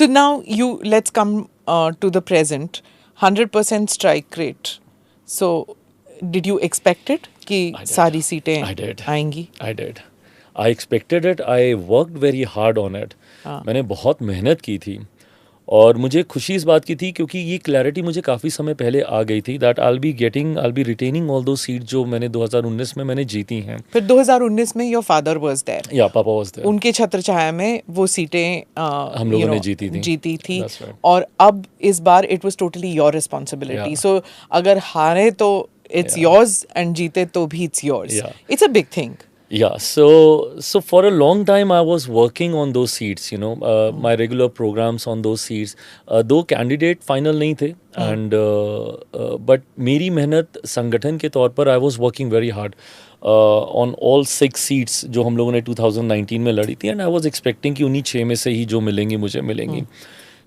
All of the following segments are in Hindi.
So now let's come to the present. 100% strike rate. So did you expect it कि सारी सीटें आएंगी? I did. I expected it. I worked very hard on it. मैंने बहुत मेहनत की थी और मुझे खुशी इस बात की थी क्योंकि ये क्लैरिटी मुझे काफ़ी समय पहले आ गई थी that I be retaining all दो सीट जो मैंने 2019 में मैंने जीती हैं. फिर 2019 में योर फादर वाज देयर. या पापा वाज देयर. उनके छत्र छाया में वो सीटें हम लोगों ने जीती थी. right. और अब इस बार it was totally your responsibility. So अगर हारे तो it's yours and जीते तो भी it's yours. It's a big thing. Yeah, so for a long time I was working on those seats, you know, my regular programs on those seats. दो candidate final नहीं थे and but मेरी मेहनत संगठन के तौर पर I was working very hard on all 6 seats जो हम लोगों ने 2019 में लड़ी थी and I was expecting कि उन्हीं 6 में से ही जो मिलेंगी मुझे मिलेंगी.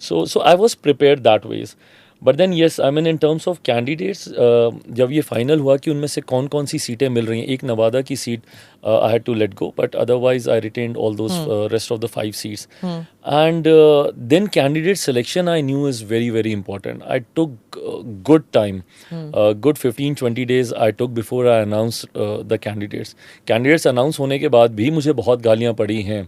So I was prepared that ways. But then yes I mean in terms of candidates जब ये फाइनल हुआ कि उनमें से कौन कौन सी सीटें मिल रही हैं. एक नवादा की seat I had to let go but otherwise I retained all those rest of the 5 seats and then candidate selection I knew is very very important. I took good time, good 15-20 days I took before I announce the candidates announce होने के बाद भी मुझे बहुत गालियाँ पड़ी हैं.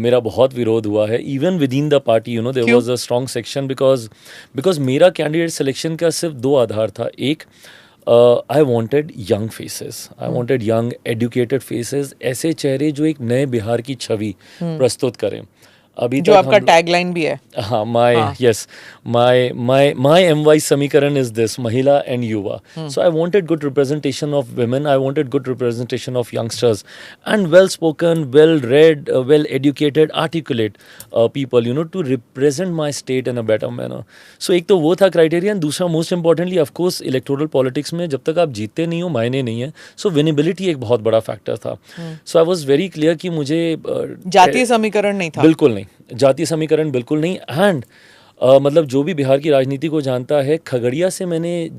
मेरा बहुत विरोध हुआ है even within the party. You know there was a strong section because मेरा कैंडिडेट सिलेक्शन का सिर्फ 2 आधार था. एक, I wanted young faces, I wanted young educated faces, ऐसे चेहरे जो एक नए बिहार की छवि प्रस्तुत करें. अभी जो आपका टैगलाइन भी है. हाँ, my MY समीकरण is this, महिला and युवा. So I wanted good representation of women, I wanted good representation of youngsters and well spoken, well read, well educated, articulate people, you know, to represent my state in a better manner. So एक तो वो था क्राइटेरिया. दूसरा most importantly of course electoral politics में जब तक आप जीतते नहीं हो मायने नहीं है. सो विनेबिलिटी एक बहुत बड़ा फैक्टर था. सो आई वॉज वेरी क्लियर कि मुझे जातीय समीकरण नहीं था. बिल्कुल नहीं, जातीय समीकरण बिल्कुल नहीं. एंड मतलब जो भी बिहार की राजनीति को जानता है, खगड़िया से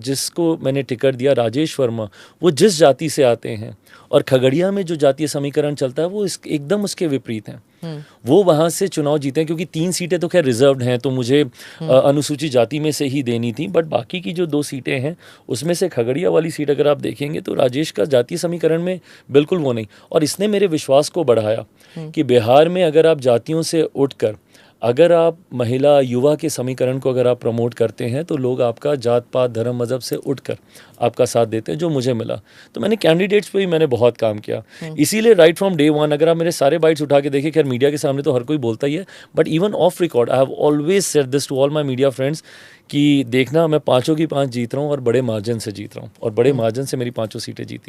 जिसको मैंने टिकट दिया, राजेश वर्मा, वो जिस जाति से आते हैं और खगड़िया में जो जातीय समीकरण चलता है वो एकदम उसके विपरीत हैं. वो वहाँ से चुनाव जीते हैं क्योंकि 3 सीटें तो खैर रिजर्व्ड हैं तो मुझे अनुसूचित जाति में से ही देनी थी. बट बाकी की जो 2 सीटें हैं उसमें से खगड़िया वाली सीट अगर आप देखेंगे तो राजेश का जातीय समीकरण में बिल्कुल वो नहीं. और इसने मेरे विश्वास को बढ़ाया कि बिहार में अगर आप जातियों से उठकर अगर आप महिला युवा के समीकरण को अगर आप प्रमोट करते हैं तो लोग आपका जात पात धर्म मजहब से उठकर आपका साथ देते हैं, जो मुझे मिला. तो मैंने कैंडिडेट्स पे भी मैंने बहुत काम किया. इसीलिए राइट फ्रॉम डे वन अगर आप मेरे सारे बाइट्स उठा के देखें, खैर मीडिया के सामने तो हर कोई बोलता ही है but even off record I have always said this to all my media friends कि देखना मैं 5 की 5 जीत रहा हूँ और बड़े मार्जिन से जीत रहा हूँ और बड़े मार्जिन से मेरी 5 सीटें जीती हैं.